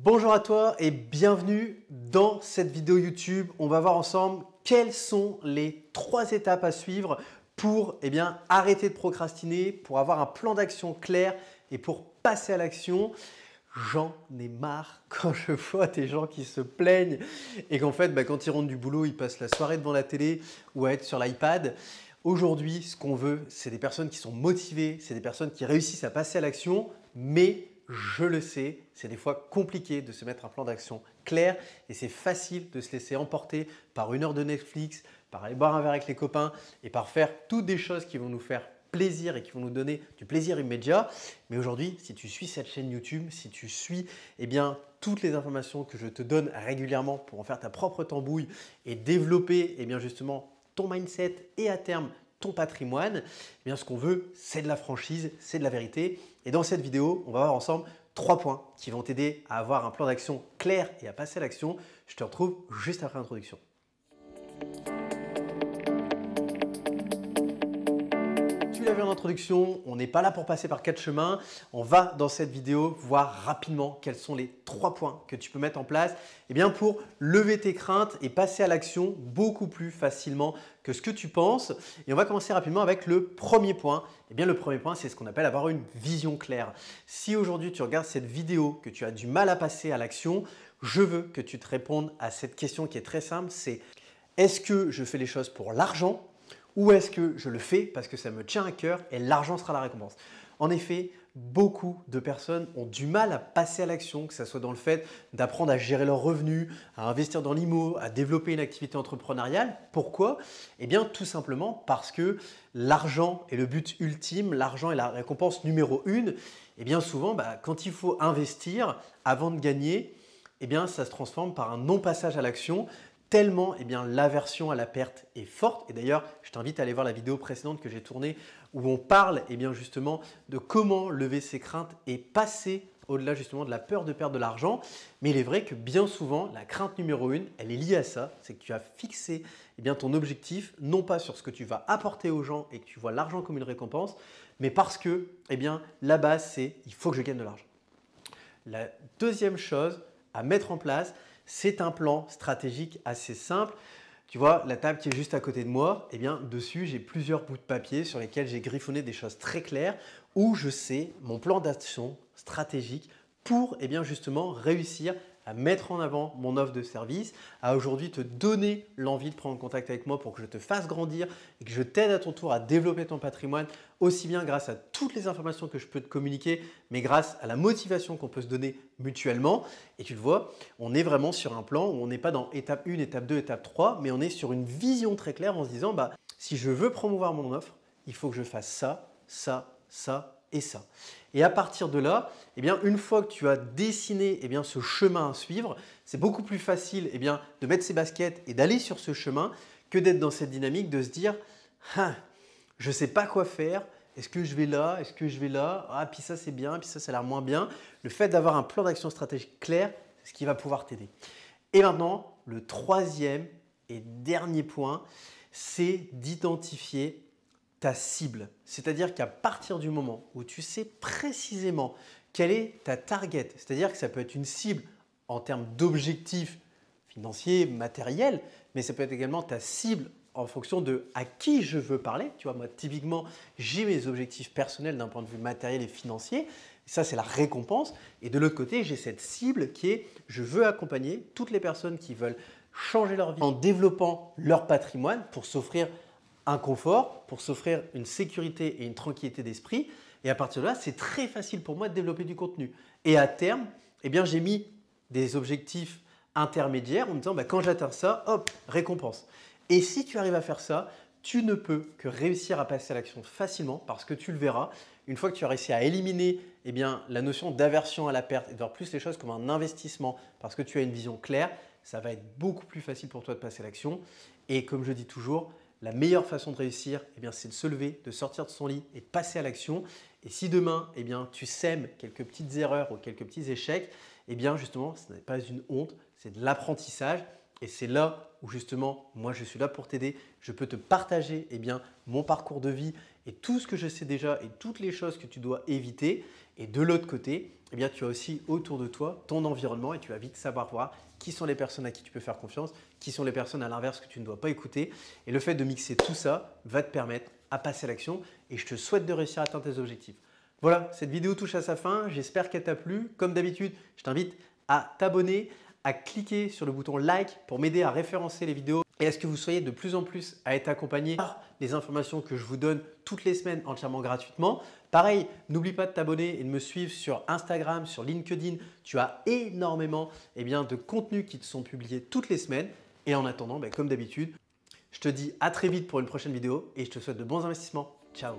Bonjour à toi et bienvenue dans cette vidéo YouTube. On va voir ensemble quelles sont les 3 étapes à suivre pour arrêter de procrastiner, pour avoir un plan d'action clair et pour passer à l'action. J'en ai marre quand je vois des gens qui se plaignent et qu'en fait, quand ils rentrent du boulot, ils passent la soirée devant la télé ou à être sur l'iPad. Aujourd'hui, ce qu'on veut, c'est des personnes qui sont motivées, c'est des personnes qui réussissent à passer à l'action, mais je le sais, c'est des fois compliqué de se mettre un plan d'action clair et c'est facile de se laisser emporter par 1 heure de Netflix, par aller boire un verre avec les copains et par faire toutes des choses qui vont nous faire plaisir et qui vont nous donner du plaisir immédiat. Mais aujourd'hui, si tu suis cette chaîne YouTube, si tu suis toutes les informations que je te donne régulièrement pour en faire ta propre tambouille et développer justement ton mindset et à terme ton patrimoine, ce qu'on veut, c'est de la franchise, c'est de la vérité. Et dans cette vidéo, on va voir ensemble 3 points qui vont t'aider à avoir un plan d'action clair et à passer à l'action. Je te retrouve juste après l'introduction. Tu l'as vu en introduction, on n'est pas là pour passer par 4 chemins. On va dans cette vidéo voir rapidement quels sont les 3 points que tu peux mettre en place pour lever tes craintes et passer à l'action beaucoup plus facilement que ce que tu penses. Et on va commencer rapidement avec le premier point. Le premier point, c'est ce qu'on appelle avoir une vision claire. Si aujourd'hui tu regardes cette vidéo, que tu as du mal à passer à l'action, je veux que tu te répondes à cette question qui est très simple, c'est est-ce que je fais les choses pour l'argent ? Ou est-ce que je le fais parce que ça me tient à cœur et l'argent sera la récompense? En effet, beaucoup de personnes ont du mal à passer à l'action, que ce soit dans le fait d'apprendre à gérer leurs revenus, à investir dans l'IMO, à développer une activité entrepreneuriale. Pourquoi? Tout simplement parce que l'argent est le but ultime, l'argent est la récompense numéro 1. Et bien souvent, quand il faut investir avant de gagner, ça se transforme par un non-passage à l'action. Tellement l'aversion à la perte est forte. Et d'ailleurs, je t'invite à aller voir la vidéo précédente que j'ai tournée où on parle justement de comment lever ses craintes et passer au-delà justement de la peur de perdre de l'argent. Mais il est vrai que bien souvent, la crainte numéro 1, elle est liée à ça. C'est que tu as fixé ton objectif, non pas sur ce que tu vas apporter aux gens et que tu vois l'argent comme une récompense, mais parce que la base, c'est il faut que je gagne de l'argent. La deuxième chose à mettre en place, c'est un plan stratégique assez simple. Tu vois, la table qui est juste à côté de moi, dessus, j'ai plusieurs bouts de papier sur lesquels j'ai griffonné des choses très claires où je sais mon plan d'action stratégique pour justement réussir à mettre en avant mon offre de service, à aujourd'hui te donner l'envie de prendre contact avec moi pour que je te fasse grandir et que je t'aide à ton tour à développer ton patrimoine, aussi bien grâce à toutes les informations que je peux te communiquer, mais grâce à la motivation qu'on peut se donner mutuellement. Et tu le vois, on est vraiment sur un plan où on n'est pas dans étape 1, étape 2, étape 3, mais on est sur une vision très claire en se disant si je veux promouvoir mon offre, il faut que je fasse ça, ça, ça et ça. Et à partir de là, une fois que tu as dessiné ce chemin à suivre, c'est beaucoup plus facile de mettre ses baskets et d'aller sur ce chemin que d'être dans cette dynamique de se dire je ne sais pas quoi faire, est-ce que je vais là, est-ce que je vais là, puis ça c'est bien, puis ça a l'air moins bien. Le fait d'avoir un plan d'action stratégique clair, c'est ce qui va pouvoir t'aider. Et maintenant, le 3e et dernier point, c'est d'identifier ta cible. C'est-à-dire qu'à partir du moment où tu sais précisément quelle est ta target, c'est-à-dire que ça peut être une cible en termes d'objectifs financiers, matériels, mais ça peut être également ta cible en fonction de à qui je veux parler. Tu vois, moi, typiquement, j'ai mes objectifs personnels d'un point de vue matériel et financier. Ça, c'est la récompense. Et de l'autre côté, j'ai cette cible qui est je veux accompagner toutes les personnes qui veulent changer leur vie en développant leur patrimoine pour s'offrir un confort, pour s'offrir une sécurité et une tranquillité d'esprit. Et à partir de là, c'est très facile pour moi de développer du contenu. Et à terme, j'ai mis des objectifs intermédiaires en me disant quand j'atteins ça, hop, récompense. Et si tu arrives à faire ça, tu ne peux que réussir à passer à l'action facilement parce que tu le verras, une fois que tu as réussi à éliminer la notion d'aversion à la perte et de voir plus les choses comme un investissement parce que tu as une vision claire, ça va être beaucoup plus facile pour toi de passer à l'action. Et comme je dis toujours, la meilleure façon de réussir, c'est de se lever, de sortir de son lit et de passer à l'action. Et si demain, tu sèmes quelques petites erreurs ou quelques petits échecs, justement, ce n'est pas une honte, c'est de l'apprentissage. Et c'est là où justement, moi, je suis là pour t'aider. Je peux te partager mon parcours de vie et tout ce que je sais déjà et toutes les choses que tu dois éviter. Et de l'autre côté, eh bien, tu as aussi autour de toi ton environnement et tu vas vite savoir voir qui sont les personnes à qui tu peux faire confiance, qui sont les personnes à l'inverse que tu ne dois pas écouter. Et le fait de mixer tout ça va te permettre à passer à l'action et je te souhaite de réussir à atteindre tes objectifs. Voilà, cette vidéo touche à sa fin. J'espère qu'elle t'a plu. Comme d'habitude, je t'invite à t'abonner, à cliquer sur le bouton like pour m'aider à référencer les vidéos et à ce que vous soyez de plus en plus à être accompagné par les informations que je vous donne toutes les semaines entièrement gratuitement. Pareil, n'oublie pas de t'abonner et de me suivre sur Instagram, sur LinkedIn. Tu as énormément de contenus qui te sont publiés toutes les semaines. Et en attendant, comme d'habitude, je te dis à très vite pour une prochaine vidéo et je te souhaite de bons investissements. Ciao!